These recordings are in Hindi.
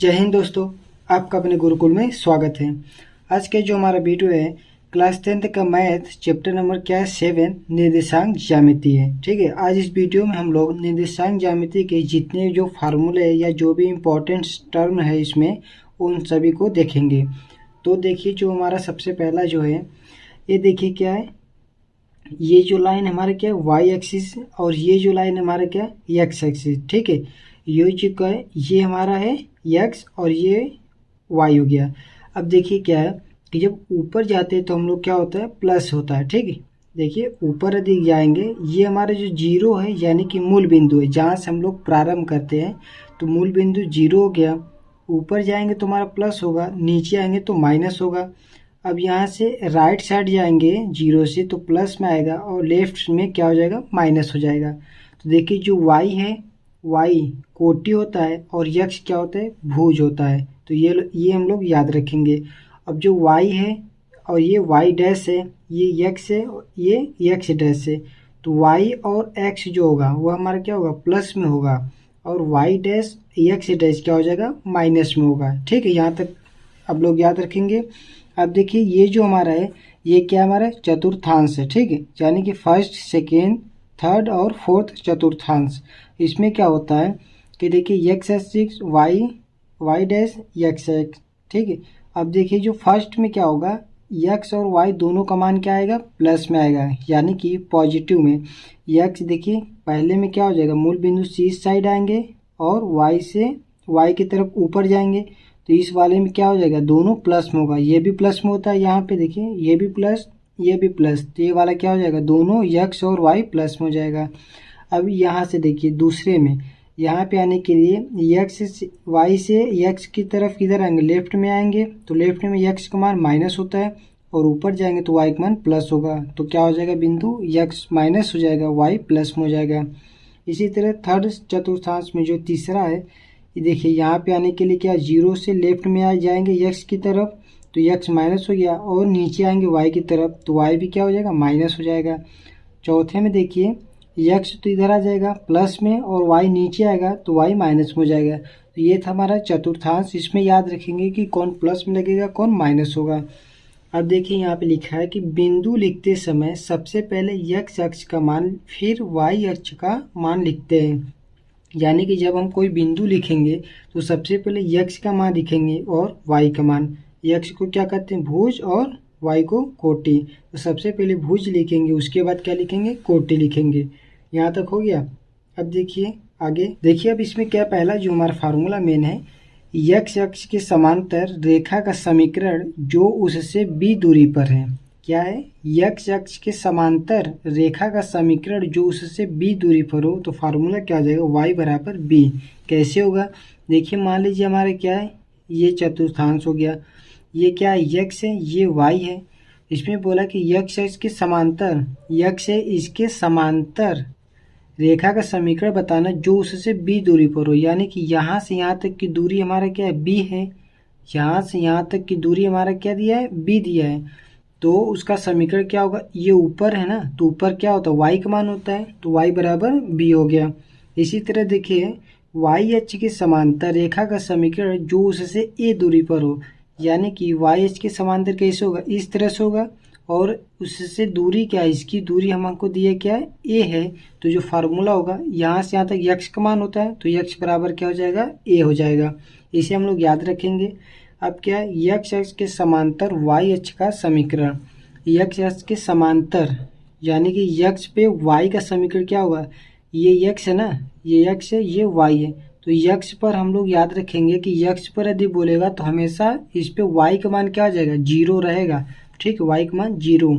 जय हिंद दोस्तों, आपका अपने गुरुकुल में स्वागत है। आज का जो हमारा वीडियो है क्लास 10th का मैथ चैप्टर नंबर क्या है 7 निर्देशांक ज्यामिति है। ठीक है, आज इस वीडियो में हम लोग निर्देशांक ज्यामिति के जितने जो फार्मूले या जो भी इम्पोर्टेंट टर्म है इसमें उन सभी को देखेंगे। तो देखिए जो हमारा सबसे पहला जो है ये देखिए क्या है, ये जो लाइन हमारा क्या है वाई एक्सिस और ये जो लाइन हमारा क्या है एक्स एक्सिस। ठीक है, ये जो क्या है ये हमारा है एक्स और ये वाई हो गया। अब देखिए क्या है कि जब ऊपर जाते हैं तो हम लोग क्या होता है प्लस होता है। ठीक है, देखिए ऊपर यदि जाएंगे ये हमारा जो जीरो है यानी कि मूल बिंदु है जहाँ से हम लोग प्रारंभ करते हैं, तो मूल बिंदु जीरो हो गया। ऊपर जाएंगे तो हमारा प्लस होगा, नीचे आएंगे तो माइनस होगा। अब यहाँ से राइट साइड जाएंगे जीरो से तो प्लस में आएगा और लेफ्ट में क्या हो जाएगा माइनस हो जाएगा। तो देखिए जो वाई है वाई कोटि होता है और यक्ष क्या होता है भुज होता है। तो ये हम लोग याद रखेंगे। अब जो वाई है और ये वाई डैश है, ये यक्ष है, ये यक्ष डैश है। तो वाई और एक्स जो होगा वो हमारा क्या होगा प्लस में होगा और वाई डैश यक्ष डैश क्या हो जाएगा माइनस में होगा। ठीक है, यहाँ तक अब लोग याद रखेंगे। अब देखिए ये जो हमारा है ये क्या हमारा चतुर्थांश है। ठीक है, यानी कि फर्स्ट सेकेंड थर्ड और फोर्थ चतुर्थांश। इसमें क्या होता है कि देखिए X axis Y dash X X. ठीक है, अब देखिए जो फर्स्ट में क्या होगा एक्स और वाई दोनों का मान क्या आएगा प्लस में आएगा यानी कि पॉजिटिव में। एक्स देखिए पहले में क्या हो जाएगा मूल बिंदु सी साइड आएंगे और वाई से वाई की तरफ ऊपर जाएंगे तो इस वाले में क्या हो जाएगा दोनों प्लस में होगा। ये भी प्लस में होता है, यहाँ पे देखिए ये भी प्लस ये भी प्लस, तो ये वाला क्या हो जाएगा दोनों एक्स और वाई प्लस में हो जाएगा। अब यहाँ से देखिए दूसरे में यहाँ पे आने के लिए एक्स वाई से एक्स की तरफ किधर आएंगे लेफ्ट में आएंगे तो लेफ्ट में एक्स का मान माइनस होता है और ऊपर जाएंगे तो वाई का मान प्लस होगा। तो क्या हो जाएगा बिंदु एक्स माइनस हो जाएगा वाई प्लस में हो जाएगा। इसी तरह थर्ड चतुर्थांश में जो तीसरा है ये देखिए यहाँ पे आने के लिए क्या जीरो से लेफ्ट में आ जाएंगे एक्स की तरफ तो एक्स माइनस हो गया और नीचे आएंगे वाई की तरफ तो वाई भी क्या हो जाएगा माइनस हो जाएगा। चौथे में देखिए एक्स तो इधर आ जाएगा प्लस में और वाई नीचे आएगा तो वाई माइनस में हो जाएगा। तो ये था हमारा चतुर्थांश। इसमें याद रखेंगे कि कौन प्लस में लगेगा कौन माइनस होगा। अब देखिए यहाँ पे लिखा है कि बिंदु लिखते समय सबसे पहले एक्स अक्ष का मान फिर वाई अक्ष का मान लिखते हैं। यानी कि जब हम कोई बिंदु लिखेंगे तो सबसे पहले एक्स का मान लिखेंगे और वाई का मान। एक्स को क्या कहते हैं भुज और वाई को कोटि। तो सबसे पहले भुज लिखेंगे उसके बाद क्या लिखेंगे कोटि लिखेंगे। यहाँ तक हो गया। अब देखिए आगे देखिए, अब इसमें क्या पहला जो हमारा फार्मूला मेन है एक्स अक्ष के समांतर रेखा का समीकरण जो उससे बी दूरी पर है। क्या है एक्स अक्ष के समांतर रेखा का समीकरण जो उससे बी दूरी पर हो। तो फार्मूला क्या आ जाएगा वाई बराबर बी। कैसे होगा देखिए, मान लीजिए हमारे क्या है ये चतुर्थांश हो गया, ये क्या है एक्स है ये वाई है। इसमें बोला कि एक्स अक्ष के समांतर एक्स है इसके समांतर रेखा का समीकरण बताना जो उससे बी दूरी पर हो। यानी कि यहाँ से यहाँ तक की दूरी हमारा क्या है बी है, यहाँ से यहाँ तक की दूरी हमारा क्या दिया है बी दिया है। तो उसका समीकरण क्या होगा ये ऊपर है ना तो ऊपर क्या होता है वाई का मान होता है तो वाई बराबर बी हो गया। इसी तरह देखिए वाई अक्ष के समांतर रेखा का समीकरण जो उससे ए दूरी पर हो। यानी कि वाई अक्ष के समांतर कैसे होगा इस तरह से होगा और उससे दूरी क्या है इसकी दूरी हमको दिया क्या है ए है। तो जो फार्मूला होगा यहाँ से यहाँ तक यक्ष का मान होता है तो यक्ष बराबर क्या हो जाएगा ए हो जाएगा। इसे हम लोग याद रखेंगे। अब क्या है यक्ष अक्ष के समांतर वाई अक्ष का समीकरण। यक्ष अक्ष के समांतर यानी कि यक्ष पे वाई का समीकरण क्या होगा ये यक्ष है ना ये यक्ष है ये वाई है। तो यक्ष पर हम लोग याद रखेंगे कि यक्ष पर यदि बोलेगा तो हमेशा इस पे वाई का मान क्या आ जाएगा जीरो रहेगा। ठीक है, वाई का मान जीरो।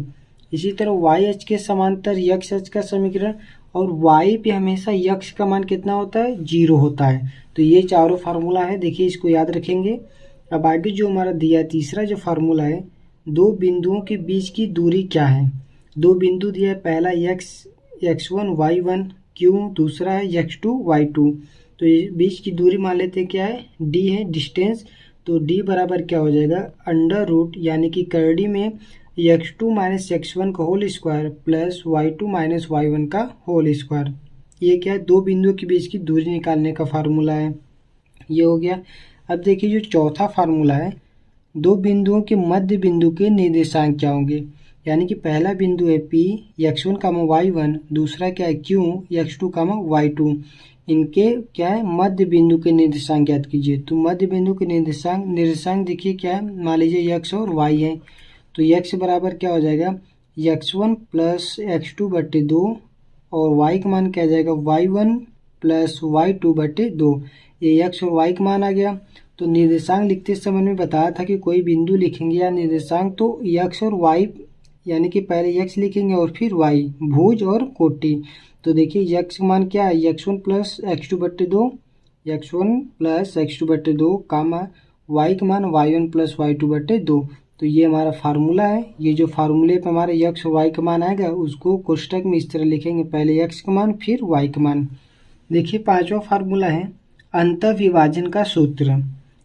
इसी तरह वाई अक्ष के समांतर यक्ष अक्ष का समीकरण और वाई पे हमेशा यक्ष का मान कितना होता है जीरो होता है। तो ये चारों फार्मूला है, देखिए इसको याद रखेंगे। अब आगे जो हमारा दिया तीसरा जो फार्मूला है दो बिंदुओं के बीच की दूरी क्या है। दो बिंदु दिया है, पहला x1 y1 क्यों, दूसरा है x2 y2। तो ये बीच की दूरी मान लेते हैं क्या है d है डिस्टेंस। तो d बराबर क्या हो जाएगा अंडर रूट यानी कि करड़ी में x2 माइनस x1 का whole square plus y2 minus y1 का होल स्क्वायर। ये क्या है दो बिंदुओं के बीच की दूरी निकालने का फार्मूला है, ये हो गया। अब देखिए जो चौथा फार्मूला है, दो बिंदुओं के मध्य बिंदु के निर्देशांक क्या होंगे। यानी कि पहला बिंदु है P x1 कामा y1, दूसरा क्या है Q x2 कामा y2। इनके क्या है मध्य बिंदु के निर्देशांक ज्ञात कीजिए। तो मध्य बिंदु के निर्देशांक देखिए क्या है, मान लीजिए x और y है। तो x बराबर क्या हो जाएगा x1 प्लस x2/2 और y का मान क्या आ जाएगा y1 प्लस y2/2। ये x और y का मान आ गया। तो निर्देशांक लिखते समय में बताया था कि कोई बिंदु लिखेंगे या निर्देशांक तो x और y, यानी कि पहले x लिखेंगे और फिर y, भुज और कोटि। तो देखिए x का मान क्या है x1 plus x2/2, x1 plus x2/2 कामा y का मान y1 प्लस y2/2। तो ये हमारा फार्मूला है। ये जो फार्मूले पे हमारे x और y का मान आएगा उसको कोष्टक में इस तरह लिखेंगे, पहले x का मान फिर y का मान। देखिए पांचवा फार्मूला है अंतःविभाजन का सूत्र।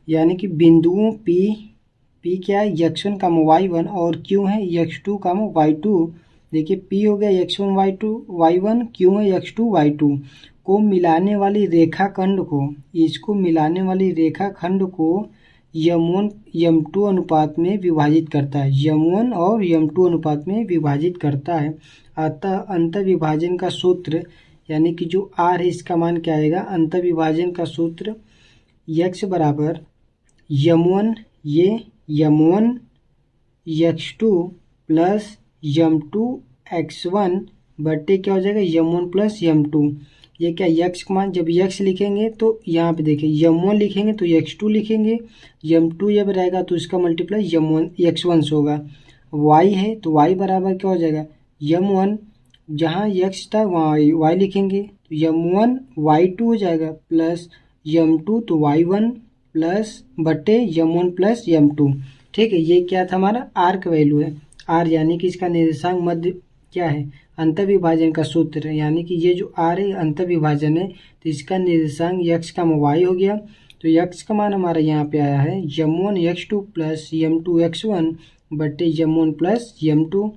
यानी कि बिंदुओं P क्या है x1 कामा y1 और Q है x2 कामा y2। देखिए P हो गया x1 y1, Q है x2 y2 को मिलाने वाली रेखाखंड को, इसको मिलाने वाली रेखाखंड को m1 m2 अनुपात में विभाजित करता है, m1 और m2 अनुपात में विभाजित करता है। अतः अंतःविभाजन का सूत्र यानी कि जो r है इसका मान क्या आएगा, अंतःविभाजन का सूत्र x बराबर m1 ये m1 x2 plus m2 x1 बट्टे क्या हो जाएगा m1 प्लस m2। ये क्या x का मान, जब x लिखेंगे तो यहाँ पे देखिए m1 लिखेंगे तो x2 लिखेंगे, m2 जब रहेगा तो इसका मल्टीप्लाई m1 x1 से होगा। y है तो y बराबर क्या हो जाएगा m1, जहाँ x था वहाँ y लिखेंगे तो m1 y2 हो जाएगा प्लस m2 तो y1 प्लस बट्टे m1 प्लस m2। ठीक है, ये क्या था हमारा r का वैल्यू है, r यानी कि इसका निर्देशांक मध्य क्या है अंतःविभाजन का सूत्र है। यानी कि ये जो r है अंतःविभाजन है तो इसका निर्देशांक x का y हो गया। तो x का मान हमारा यहाँ पे आया है m1 x2 plus m2 x1 बट्टे m1 प्लस m2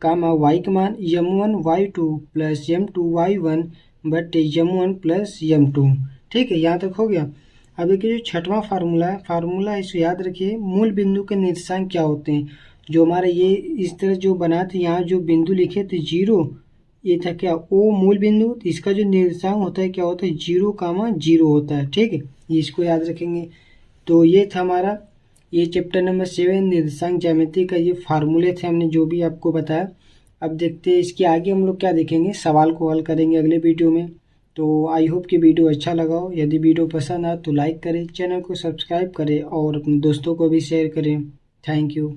कामा y का मान m1 y2 plus m2 y1 बट्टे m1 प्लस m2। ठीक है, यहाँ तक हो गया। अब देखिए जो छठवां फार्मूला है इसको याद रखिए। मूल बिंदु के निर्देशांक क्या होते हैं, जो हमारा ये इस तरह जो बना थे, यहाँ जो बिंदु लिखे थे 0, ये था क्या ओ मूल बिंदु, तो इसका जो निर्देशांक होता है क्या होता है 0,0 होता है। ठीक है, ये इसको याद रखेंगे। तो ये था हमारा ये चैप्टर नंबर 7 निर्देशांक ज्यामिति का ये फार्मूले थे, हमने जो भी आपको बताया। अब देखते हैं इसके आगे हम लोग क्या देखेंगे, सवाल को हल करेंगे अगले वीडियो में। तो आई होप कि वीडियो अच्छा लगा हो। यदि वीडियो पसंद आए तो लाइक करें, चैनल को सब्सक्राइब करें और अपने दोस्तों को भी शेयर करें। Thank you.